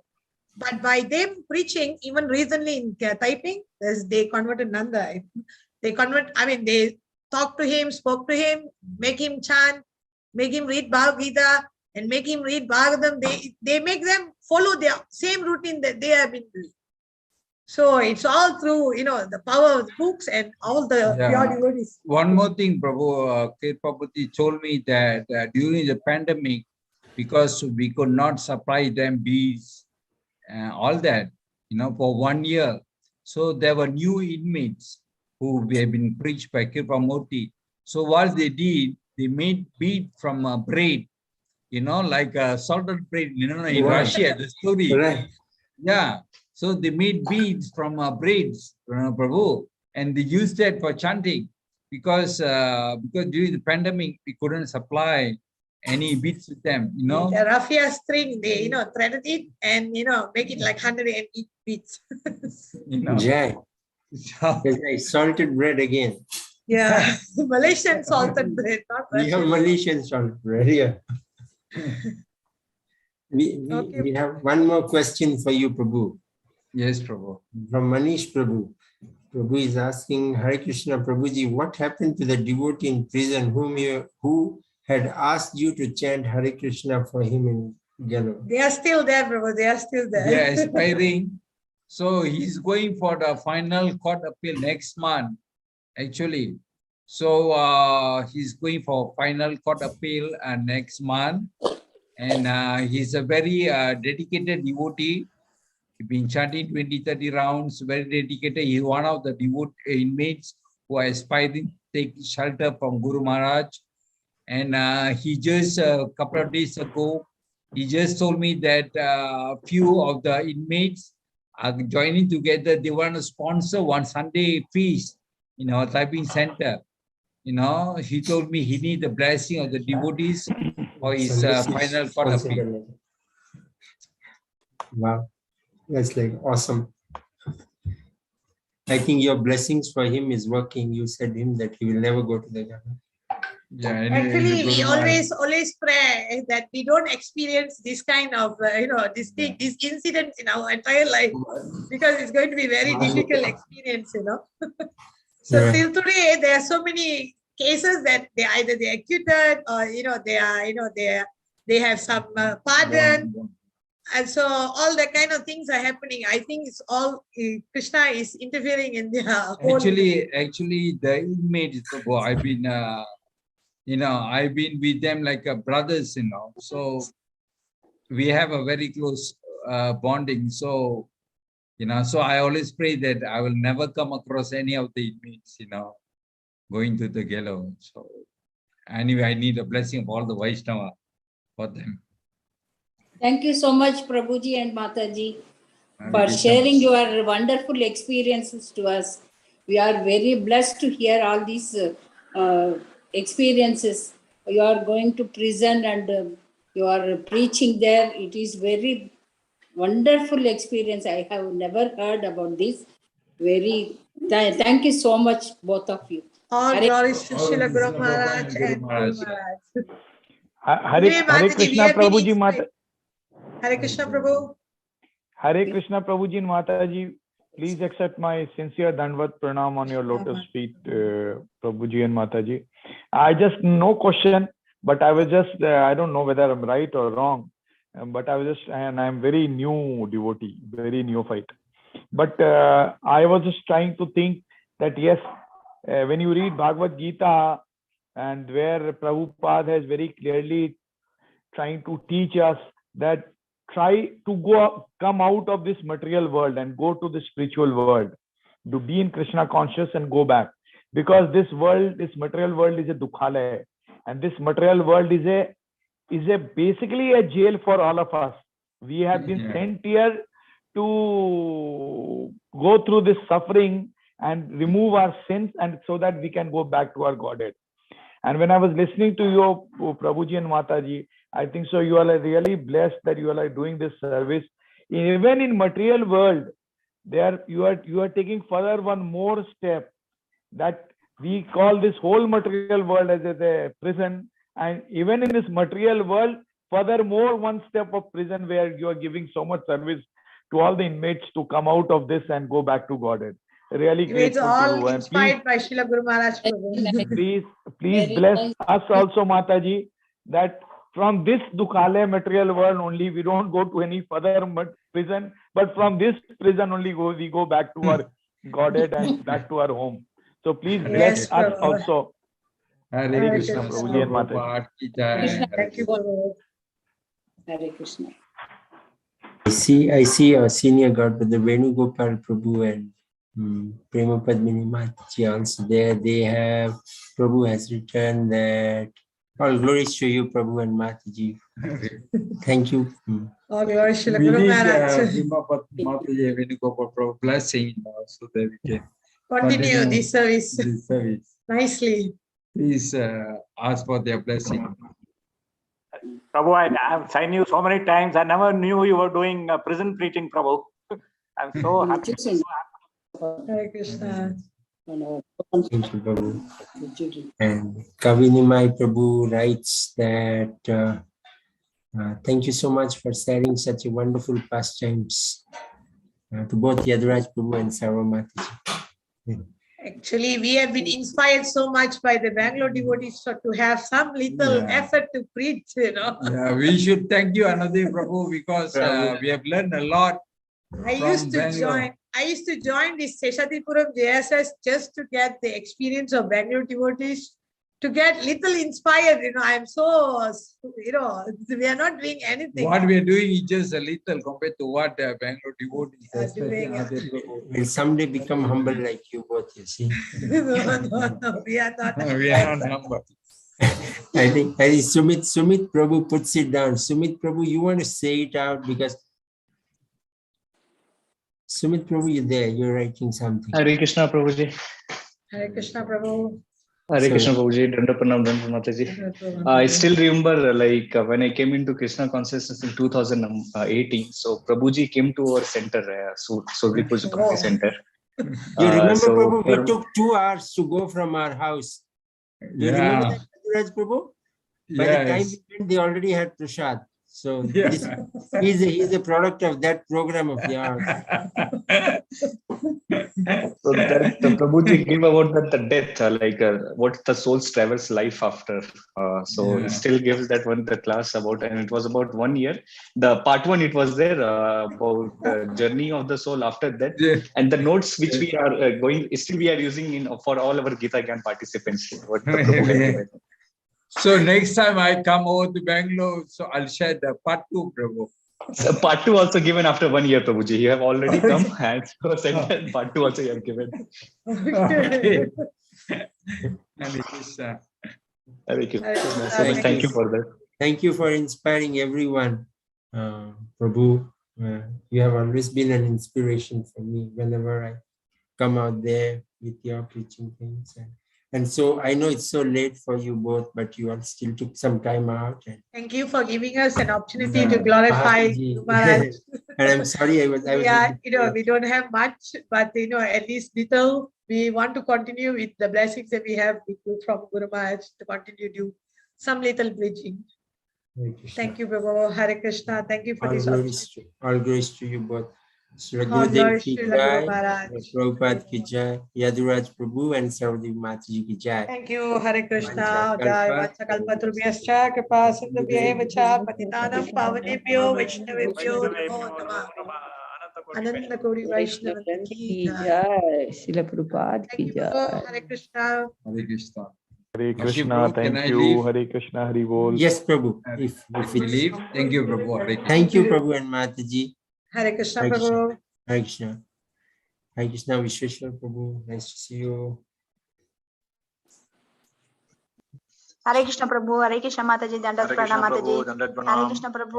But by them preaching, even recently in typing, they converted Nanda. They talked to him, spoke to him, make him chant, make him read Bhagavad Gita, and make him read Bhagavatam. They make them follow their same routine that they have been doing. So it's all through, the power of the books and all the Yeah. pure devotees. One more thing, Prabhu, Prabhuji told me that during the pandemic, because we could not supply them beads, all that, for 1 year. So there were new inmates who have been preached by Kripamurti. So what they did, they made bead from bread, like salted bread, in Wow. Russia, the story. Right. Yeah. So they made beads from braids, Prabhu, and they used that for chanting because during the pandemic we couldn't supply any beads with them, The raffia string, they, threaded it and, make it like 108 beads. Jai. So, It's like salted bread again. Yeah, Malaysian salted bread, not We have Russian. Malaysian salted bread, yeah. Okay. We have one more question for you, Prabhu. yes, Prabhu. From Manish Prabhu. Prabhu is asking, Hare Krishna Prabhuji, what happened to the devotee in prison who had asked you to chant Hare Krishna for him in Gallo? They are still there, Prabhu. They are still there. They are aspiring. So he's going for the final court appeal next month, actually. So he's going for final court appeal next month. And he's a very dedicated devotee. He's been chanting 20-30 rounds, very dedicated. He's one of the inmates who are aspiring to take shelter from Guru Maharaj. And he just, a couple of days ago, he just told me that a few of the inmates are joining together. They want to sponsor one Sunday feast in our typing center. He told me he needs the blessing of the devotees for his final court appeal. Wow, that's like awesome. I think your blessings for him is working. You said him that he will never go to the Gallo. Yeah, Actually, we always pray that we don't experience this kind of, this incident in our entire life, because it's going to be very difficult experience, So Yeah. till today, there are so many cases that they either they acquitted or, they have some pardon. And so all the kind of things are happening. I think it's all Krishna is interfering in their whole. Actually, the inmates, I've been, I've been with them like brothers, So we have a very close bonding. So, so I always pray that I will never come across any of the inmates, going to the Gallo. So anyway, I need a blessing of all the Vaishnava for them. Thank you so much, Prabhuji and Mataji, Hare for Krishna. sharing your wonderful experiences to us. We are very blessed to hear all these experiences. You are going to prison and you are preaching there. It is very wonderful experience. I have never heard about this. Thank you so much, both of you. All Hare- glories to Srila Guru Maharaj Guru and Guru Maharaj. Maharaj. Hare Anyway, Mataji, Krishna we have been Prabhuji inspired. Mata. Hare Krishna Prabhu. Hare Krishna Prabhuji and Mataji. Please accept my sincere Dandvat Pranam on your lotus feet, Prabhuji and Mataji. I just, no question, but I was just, I don't know whether I'm right or wrong, but I was just, and I'm very new devotee, very neophyte. But I was just trying to think that yes, when you read Bhagavad Gita, and where Prabhupada has very clearly trying to teach us that try to come out of this material world and go to the spiritual world, to be in Krishna conscious and go back, because this world, this material world is a dukhalaya, and this material world is a basically a jail for all of us. We have been sent here to go through this suffering and remove our sins, and so that we can go back to our Godhead. And when I was listening to you, Prabhuji and Mataji, I think so you are really blessed that you are doing this service. Even in material world, there you are taking further one more step, that we call this whole material world as a prison, and even in this material world, furthermore one step of prison where you are giving so much service to all the inmates to come out of this and go back to Godhead. Really It's grateful to all you. And inspired by Srila Guru Maharaj Prabhu. please Very bless nice. us also, Mataji, that from this Dukhalaya material world only, we don't go to any further prison, but from this prison only we go back to our Godhead and back to our home. So please bless Yes, us Prabhu. also. Hare Hare Krishna, Krishna. Prabhuji and Mataji. Prabhupada ki jai. Krishna. Thank you, Prabhu. Hare Krishna. I see our senior God, Brother Venugopal Prabhu and Prema Padmini Mataji also there. They have, Prabhu has written that all glories to you, Prabhu and Mataji. Thank you. All glory Srila We Guru need Maharaj. Mataji Venugopal Prabhu blessing so that we can Continue this service this service. nicely. Please ask for their blessing. Prabhu, I have seen you so many times. I never knew you were doing prison preaching, Prabhu. I'm so happy. Hare Krishna. Thank you, Prabhu. And Kavinimai Prabhu writes that thank you so much for sharing such a wonderful pastimes to both Yaduraj Prabhu and Sarva Mataji. Actually, we have been inspired so much by the Bangalore devotees to have some little effort to preach, Yeah, we should thank you, Anadi Prabhu, because we have learned a lot. I used to join this Seshadripuram JSS just to get the experience of Bangalore devotees, to get little inspired. I'm so, we are not doing anything. What we are doing is just a little compared to what Bangalore devotees are doing. We'll someday become humble like you both, you see. No, we are not. We are not numbered. I think Sumit Prabhu puts it down. Sumit Prabhu, you want to say it out because Sumit Prabhu, you're there, you're writing something. Hare Krishna Prabhuji. Hare Krishna Prabhu. Hare Krishna Prabhuji. Dandapranam Mataji. I still remember when I came into Krishna consciousness in 2018. So Prabhuji came to our center, Sodripur Bhakti Center. You remember, Prabhu, we took 2 hours to go from our house. You remember that, Yaduraj Prabhu? By the time we went, they already had prasad. So he's a product of that program of the hour. So that Prabhuji gave about the death, what the soul travels life after. He still gives the class about, and it was about 1 year. The part 1, it was there about the journey of the soul after death, and the notes which we are we are using for all our Gita Gyan participants. What the Prabhu had given. So next time I come over to Bangalore, so I'll share the part 2, Prabhu. So part 2 also given after 1 year, Prabhuji. You have already come and so part 2 also you have given. Okay. Hare Krishna. Hare Krishna. So much thank you for that. Thank you for inspiring everyone. Prabhu, you have always been an inspiration for me whenever I come out there with your preaching things. And so I know it's so late for you both, but you all still took some time out. And thank you for giving us an opportunity to glorify Maharaj. And I'm sorry, I was we don't have much, but at least little. We want to continue with the blessings that we have from Guru Maharaj to continue to do some little bridging. Thank you, Prabhu. Hare Krishna. Thank you for this opportunity. All grace to you both. Sri All Gurudev glory ki to jai, Maharaj. Prabhupada ki jai, Yaduraj Prabhu and Sarvadevi Mataji ki jai. Thank you, Hare Krishna. Jai Vatsakalpatrubhyascha Kripa Sindhubhyeva Patitanam Pavanebhyo Vaishnavebhyo Namo Namah. Ananda Kori Vaishnava ki jai. Srila Prabhupada Thank ki you, jai. Hare Krishna. Hare Krishna. Hare Krishna, Prabhu, can I thank you. leave? Hare Krishna, Hari Bol. Yes, Prabhu. If we leave, thank you, Prabhu. Hare Krishna. Thank you, Prabhu and Mataji. Hare Krishna, Hare Krishna. Prabhu. Hare Krishna. Hare Krishna, Vishweshwar Prabhu. Nice to see you. Hare Krishna Prabhu, Hare Krishna Mataji, Dandat Pranam Mataji, Hare Krishna Prabhu.